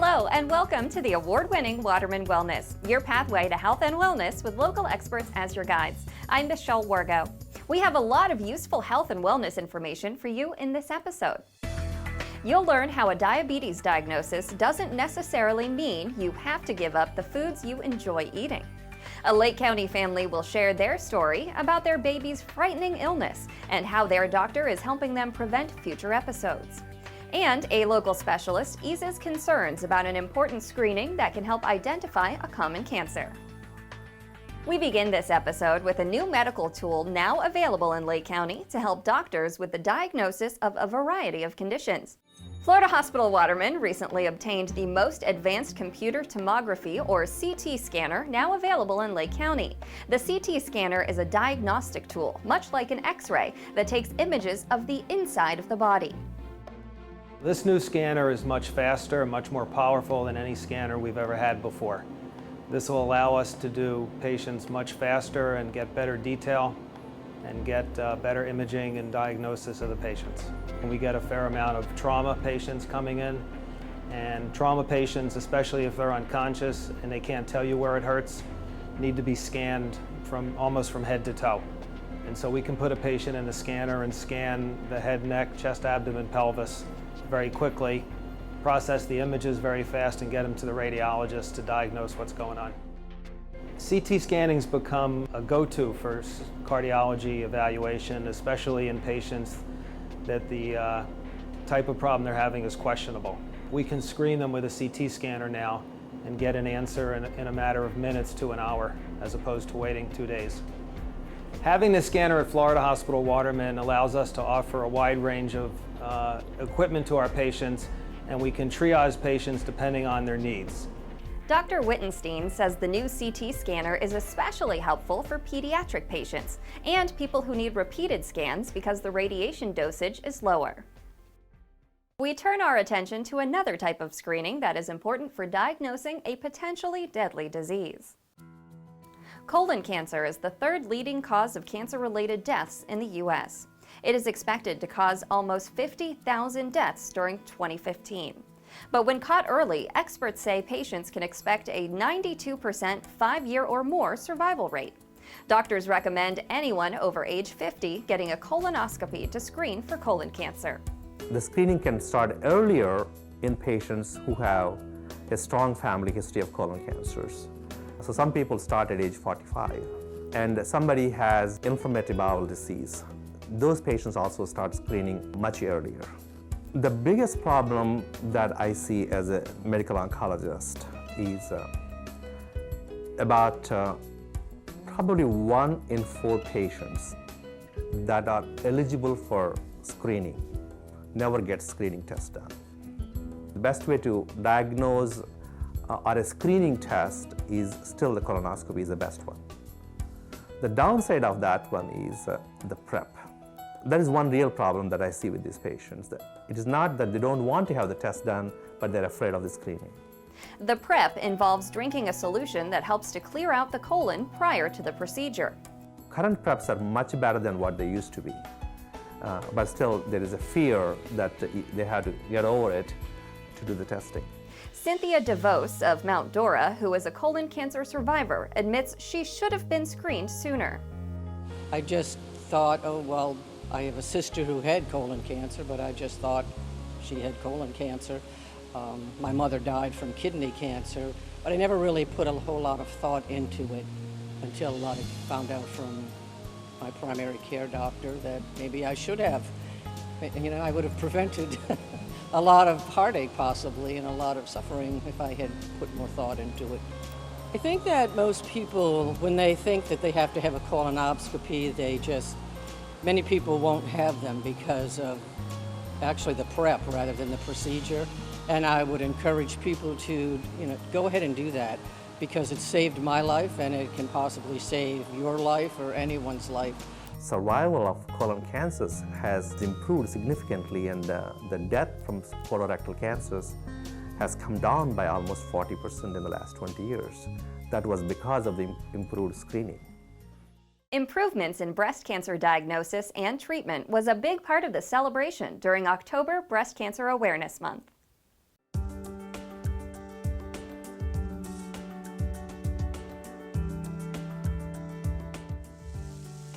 Hello and welcome to the award-winning Waterman Wellness, your pathway to health and wellness with local experts as your guides. I'm Michelle Wargo. We have a lot of useful health and wellness information for you in this episode. You'll learn how a diabetes diagnosis doesn't necessarily mean you have to give up the foods you enjoy eating. A Lake County family will share their story about their baby's frightening illness and how their doctor is helping them prevent future episodes. And a local specialist eases concerns about an important screening that can help identify a common cancer. We begin this episode with a new medical tool now available in Lake County to help doctors with the diagnosis of a variety of conditions. Florida Hospital Waterman recently obtained the most advanced computer tomography, or CT scanner, now available in Lake County. The CT scanner is a diagnostic tool, much like an X-ray, that takes images of the inside of the body. This new scanner is much faster and much more powerful than any scanner we've ever had before. This will allow us to do patients much faster and get better detail and get better imaging and diagnosis of the patients. And we get a fair amount of trauma patients coming in, and trauma patients, especially if they're unconscious and they can't tell you where it hurts, need to be scanned almost from head to toe. And so we can put a patient in the scanner and scan the head, neck, chest, abdomen, pelvis very quickly, process the images very fast, and get them to the radiologist to diagnose what's going on. CT scanning's become a go-to for cardiology evaluation, especially in patients that the type of problem they're having is questionable. We can screen them with a CT scanner now and get an answer in a matter of minutes to an hour, as opposed to waiting 2 days. Having this scanner at Florida Hospital Waterman allows us to offer a wide range of equipment to our patients, and we can triage patients depending on their needs. Dr. Wittenstein says the new CT scanner is especially helpful for pediatric patients and people who need repeated scans because the radiation dosage is lower. We turn our attention to another type of screening that is important for diagnosing a potentially deadly disease. Colon cancer is the third leading cause of cancer-related deaths in the U.S. It is expected to cause almost 50,000 deaths during 2015. But when caught early, experts say patients can expect a 92% 5-year or more survival rate. Doctors recommend anyone over age 50 getting a colonoscopy to screen for colon cancer. The screening can start earlier in patients who have a strong family history of colon cancers. So some people start at age 45, and somebody has inflammatory bowel disease. Those patients also start screening much earlier. The biggest problem that I see as a medical oncologist is about probably 1 in 4 patients that are eligible for screening never get screening test done. The best way to diagnose or a screening test is still the colonoscopy is the best one. The downside of that one is the prep. That is one real problem that I see with these patients. That it is not that they don't want to have the test done, but they're afraid of the screening. The prep involves drinking a solution that helps to clear out the colon prior to the procedure. Current preps are much better than what they used to be, but still there is a fear that they have to get over it to do the testing. Cynthia DeVos of Mount Dora, who is a colon cancer survivor, admits she should have been screened sooner. I just thought, oh, well, I have a sister who had colon cancer, but I just thought she had colon cancer. My mother died from kidney cancer, but I never really put a whole lot of thought into it until I found out from my primary care doctor that maybe I should have. You know, I would have prevented a lot of heartache possibly and a lot of suffering if I had put more thought into it. I think that most people, when they think that they have to have a colonoscopy, many people won't have them because of actually the prep rather than the procedure. And I would encourage people to, go ahead and do that because it saved my life and it can possibly save your life or anyone's life. Survival of colon cancers has improved significantly, and the death from colorectal cancers has come down by almost 40% in the last 20 years. That was because of the improved screening. Improvements in breast cancer diagnosis and treatment was a big part of the celebration during October Breast Cancer Awareness Month.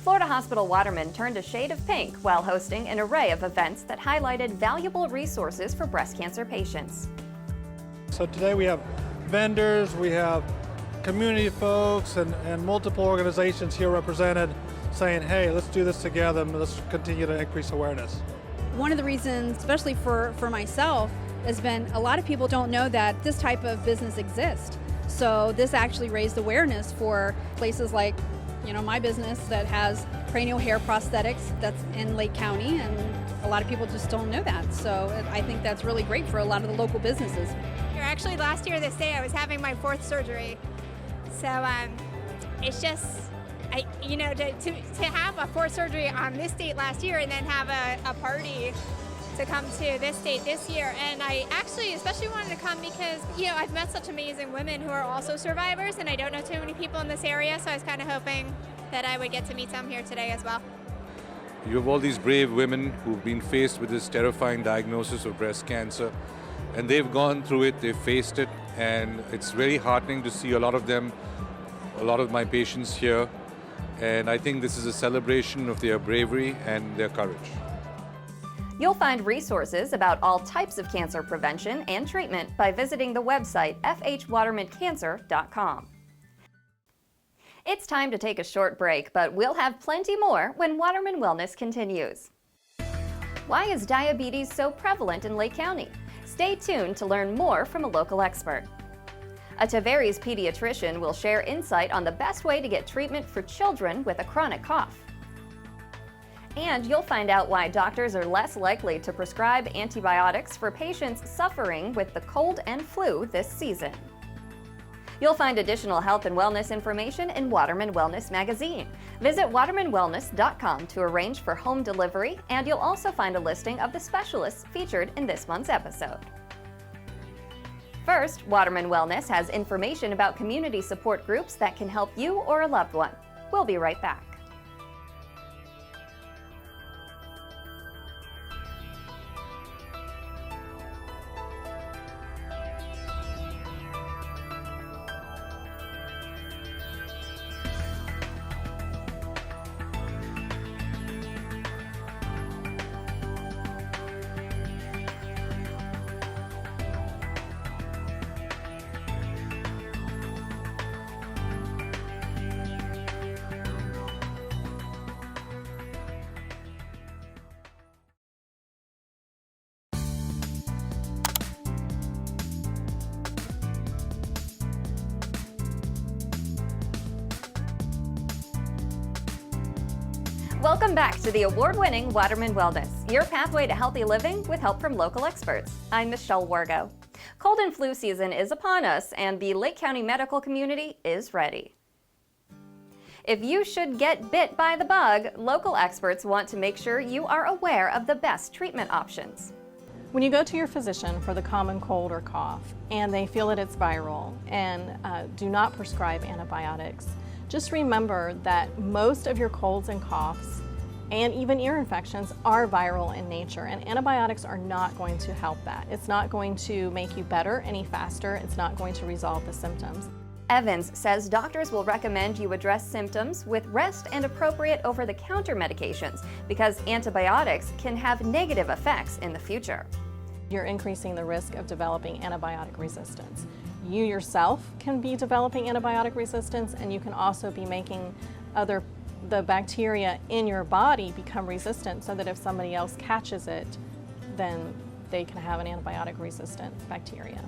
Florida Hospital Waterman turned a shade of pink while hosting an array of events that highlighted valuable resources for breast cancer patients. So today we have vendors, we have community folks, and multiple organizations here represented saying, hey, let's do this together and let's continue to increase awareness. One of the reasons, especially for myself, has been a lot of people don't know that this type of business exists. So this actually raised awareness for places like, my business that has cranial hair prosthetics that's in Lake County, and a lot of people just don't know that. So I think that's really great for a lot of the local businesses. Actually, last year this day I was having my 4th surgery. So it's just, to have a 4th surgery on this date last year and then have a party to come to this date this year. And I actually especially wanted to come because, I've met such amazing women who are also survivors, and I don't know too many people in this area, so I was kind of hoping that I would get to meet some here today as well. You have all these brave women who've been faced with this terrifying diagnosis of breast cancer, and they've gone through it, they've faced it, and it's very heartening to see a lot of my patients here, and I think this is a celebration of their bravery and their courage. You'll find resources about all types of cancer prevention and treatment by visiting the website fhwatermancancer.com. It's time to take a short break, but we'll have plenty more when Waterman Wellness continues. Why is diabetes so prevalent in Lake County? Stay tuned to learn more from a local expert. A Tavares pediatrician will share insight on the best way to get treatment for children with a chronic cough. And you'll find out why doctors are less likely to prescribe antibiotics for patients suffering with the cold and flu this season. You'll find additional health and wellness information in Waterman Wellness magazine. Visit watermanwellness.com to arrange for home delivery, and you'll also find a listing of the specialists featured in this month's episode. First, Waterman Wellness has information about community support groups that can help you or a loved one. We'll be right back. Welcome back to the award-winning Waterman Wellness, your pathway to healthy living with help from local experts. I'm Michelle Wargo. Cold and flu season is upon us, and the Lake County medical community is ready. If you should get bit by the bug, local experts want to make sure you are aware of the best treatment options. When you go to your physician for the common cold or cough and they feel that it's viral and do not prescribe antibiotics, just remember that most of your colds and coughs and even ear infections are viral in nature, and antibiotics are not going to help that. It's not going to make you better any faster. It's not going to resolve the symptoms. Evans says doctors will recommend you address symptoms with rest and appropriate over-the-counter medications because antibiotics can have negative effects in the future. You're increasing the risk of developing antibiotic resistance. You yourself can be developing antibiotic resistance, and you can also be making the bacteria in your body become resistant so that if somebody else catches it, then they can have an antibiotic resistant bacteria.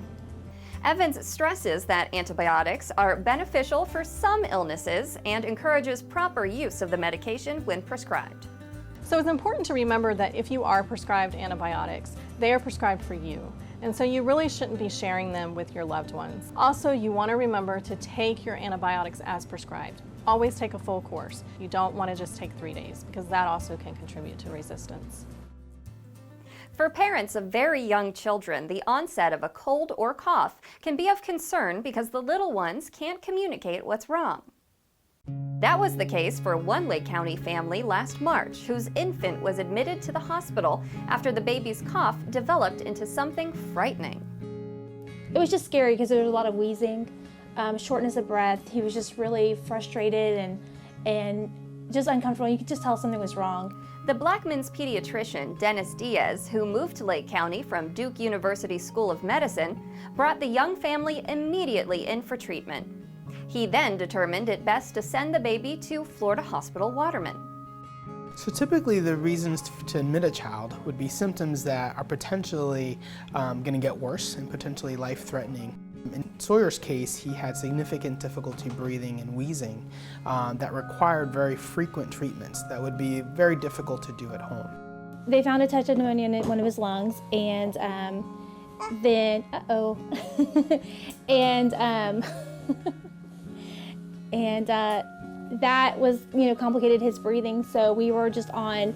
Evans stresses that antibiotics are beneficial for some illnesses and encourages proper use of the medication when prescribed. So it's important to remember that if you are prescribed antibiotics, they are prescribed for you. And so you really shouldn't be sharing them with your loved ones. Also, you want to remember to take your antibiotics as prescribed. Always take a full course. You don't want to just take 3 days because that also can contribute to resistance. For parents of very young children, the onset of a cold or cough can be of concern because the little ones can't communicate what's wrong. That was the case for one Lake County family last March, whose infant was admitted to the hospital after the baby's cough developed into something frightening. It was just scary because there was a lot of wheezing, shortness of breath. He was just really frustrated and just uncomfortable. You could just tell something was wrong. The Blackman's pediatrician, Dennis Diaz, who moved to Lake County from Duke University School of Medicine, brought the young family immediately in for treatment. He then determined it best to send the baby to Florida Hospital Waterman. So typically the reasons to admit a child would be symptoms that are potentially going to get worse and potentially life-threatening. In Sawyer's case, he had significant difficulty breathing and wheezing that required very frequent treatments that would be very difficult to do at home. They found a touch of pneumonia in one of his lungs, and then, and that was, complicated his breathing. So we were just on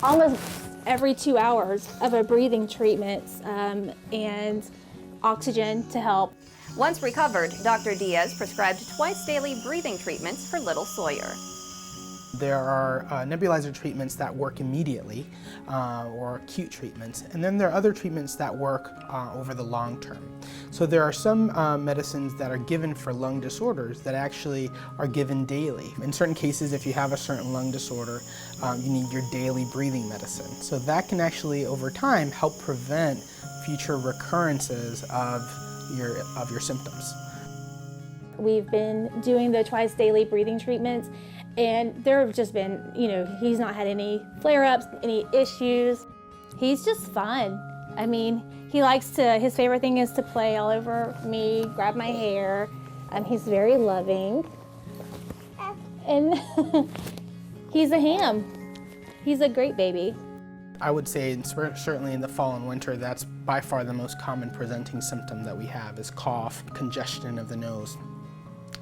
almost every 2 hours of a breathing treatment and oxygen to help. Once recovered, Dr. Diaz prescribed twice daily breathing treatments for little Sawyer. There are nebulizer treatments that work immediately, or acute treatments, and then there are other treatments that work over the long term. So there are some medicines that are given for lung disorders that actually are given daily. In certain cases, if you have a certain lung disorder, you need your daily breathing medicine. So that can actually, over time, help prevent future recurrences of your symptoms. We've been doing the twice daily breathing treatments, and there have just been, he's not had any flare-ups, any issues. He's just fun. I mean, his favorite thing is to play all over me, grab my hair. He's very loving. And he's a ham. He's a great baby. I would say certainly in the fall and winter, that's by far the most common presenting symptom that we have is cough, congestion of the nose.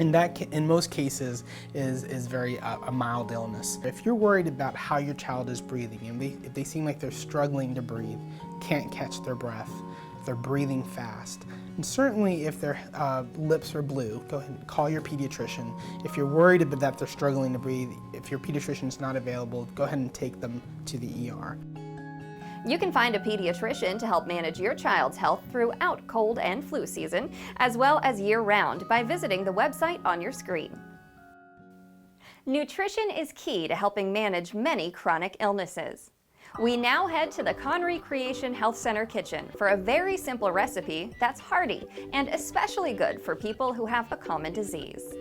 And that, in most cases, is very a mild illness. If you're worried about how your child is breathing, and if they seem like they're struggling to breathe, can't catch their breath, if they're breathing fast, and certainly if their lips are blue, go ahead and call your pediatrician. If you're worried about that they're struggling to breathe, if your pediatrician is not available, go ahead and take them to the ER. You can find a pediatrician to help manage your child's health throughout cold and flu season, as well as year-round by visiting the website on your screen. Nutrition is key to helping manage many chronic illnesses. We now head to the Conry CREATION Health Center kitchen for a very simple recipe that's hearty and especially good for people who have a common disease.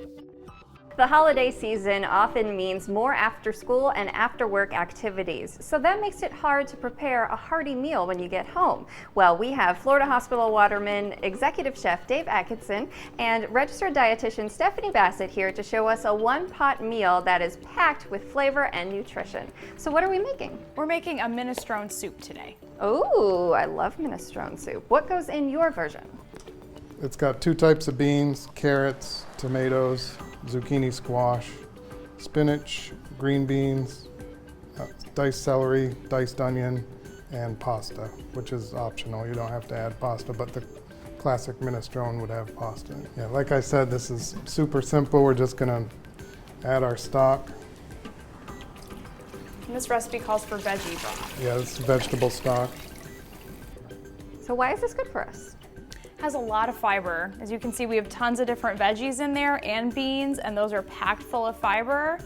The holiday season often means more after-school and after-work activities, so that makes it hard to prepare a hearty meal when you get home. Well, we have Florida Hospital Waterman Executive Chef Dave Atkinson and registered dietitian Stephanie Bassett here to show us a one-pot meal that is packed with flavor and nutrition. So what are we making? We're making a minestrone soup today. Ooh, I love minestrone soup. What goes in your version? It's got 2 types of beans, carrots, tomatoes, zucchini, squash, spinach, green beans, diced celery, diced onion, and pasta, which is optional. You don't have to add pasta, but the classic minestrone would have pasta. Yeah, like I said, this is super simple. We're just gonna add our stock. And this recipe calls for veggie broth. Yeah, this is vegetable stock. So why is this good for us? Has a lot of fiber. As you can see, we have tons of different veggies in there and beans, and those are packed full of fiber,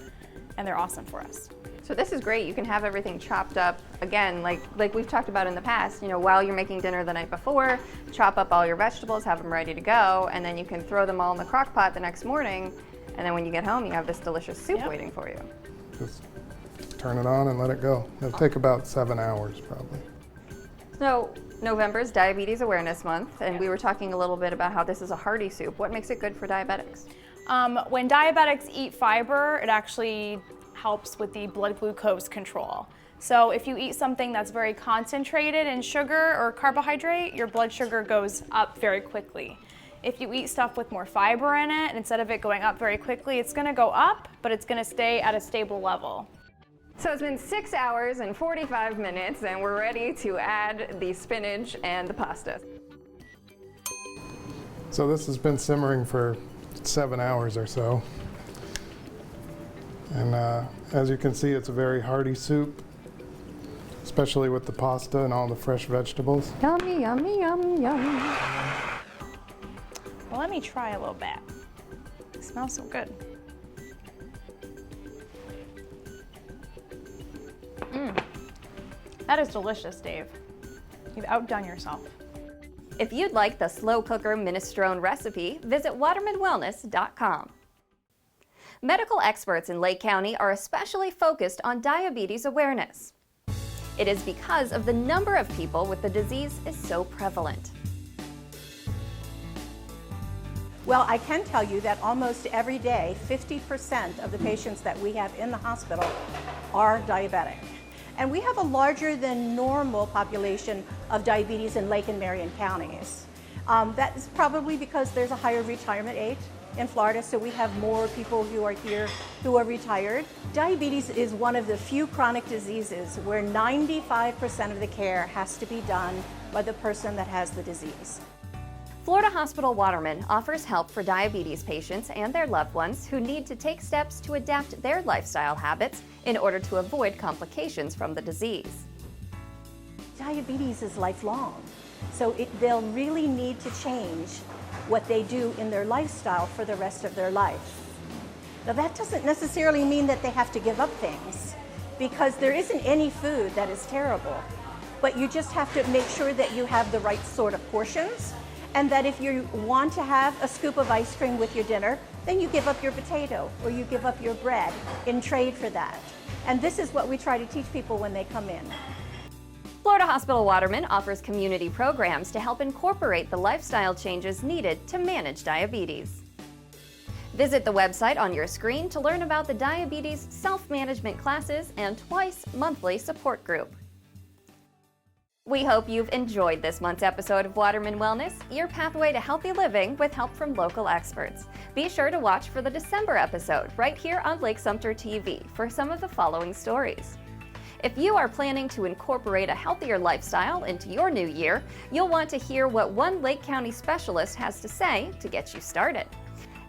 and they're awesome for us. So this is great. You can have everything chopped up, again, like we've talked about in the past, while you're making dinner the night before, chop up all your vegetables, have them ready to go, and then you can throw them all in the crock pot the next morning, and then when you get home, you have this delicious soup waiting for you. Just turn it on and let it go. It'll take about 7 hours, probably. So November is Diabetes Awareness Month, and we were talking a little bit about how this is a hearty soup. What makes it good for diabetics? When diabetics eat fiber, it actually helps with the blood glucose control. So if you eat something that's very concentrated in sugar or carbohydrate, your blood sugar goes up very quickly. If you eat stuff with more fiber in it, and instead of it going up very quickly, it's gonna go up, but it's gonna stay at a stable level. So it's been 6 hours and 45 minutes, and we're ready to add the spinach and the pasta. So this has been simmering for 7 hours or so. And as you can see, it's a very hearty soup, especially with the pasta and all the fresh vegetables. Yummy, yummy, yum, yum. Well, let me try a little bit. It smells so good. That is delicious, Dave. You've outdone yourself. If you'd like the slow cooker minestrone recipe, visit watermanwellness.com. Medical experts in Lake County are especially focused on diabetes awareness. It is because of the number of people with the disease is so prevalent. Well, I can tell you that almost every day, 50% of the patients that we have in the hospital are diabetic. And we have a larger than normal population of diabetes in Lake and Marion counties. That is probably because there's a higher retirement age in Florida, so we have more people who are here who are retired. Diabetes is one of the few chronic diseases where 95% of the care has to be done by the person that has the disease. Florida Hospital Waterman offers help for diabetes patients and their loved ones who need to take steps to adapt their lifestyle habits in order to avoid complications from the disease. Diabetes is lifelong, so they'll really need to change what they do in their lifestyle for the rest of their life. Now, that doesn't necessarily mean that they have to give up things, because there isn't any food that is terrible, but you just have to make sure that you have the right sort of portions, and that if you want to have a scoop of ice cream with your dinner, then you give up your potato or you give up your bread in trade for that. And this is what we try to teach people when they come in. Florida Hospital Waterman offers community programs to help incorporate the lifestyle changes needed to manage diabetes. Visit the website on your screen to learn about the diabetes self-management classes and twice-monthly support group. We hope you've enjoyed this month's episode of Waterman Wellness, your pathway to healthy living with help from local experts. Be sure to watch for the December episode right here on Lake Sumter TV for some of the following stories. If you are planning to incorporate a healthier lifestyle into your new year, you'll want to hear what one Lake County specialist has to say to get you started.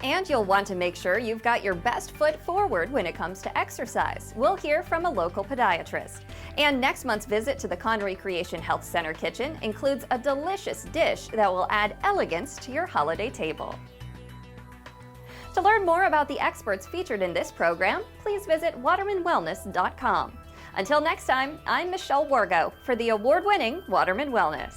And you'll want to make sure you've got your best foot forward when it comes to exercise. We'll hear from a local podiatrist. And next month's visit to the Conry CREATION Health Center kitchen includes a delicious dish that will add elegance to your holiday table. To learn more about the experts featured in this program, please visit watermanwellness.com. Until next time, I'm Michelle Wargo for the award-winning Waterman Wellness.